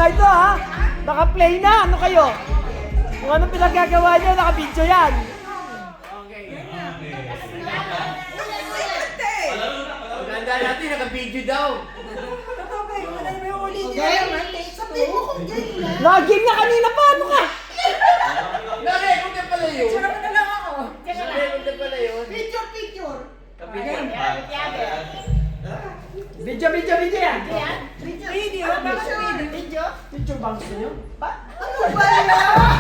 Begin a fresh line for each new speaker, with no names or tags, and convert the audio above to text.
ito ha. Naka-play na. Ano kayo? Kung anong pinagagawa nyo, naka-video yan.
Maganda natin, naka-video daw.
Nag-game na kanina pa. Ano ka?
Nare-record na pala yun.
Sarap na lang ako.
Nare-record na pala yun.
Picture.
Video yan.
Video. Bakit video?
Picture ba gusto nyo?
Ano ba yan?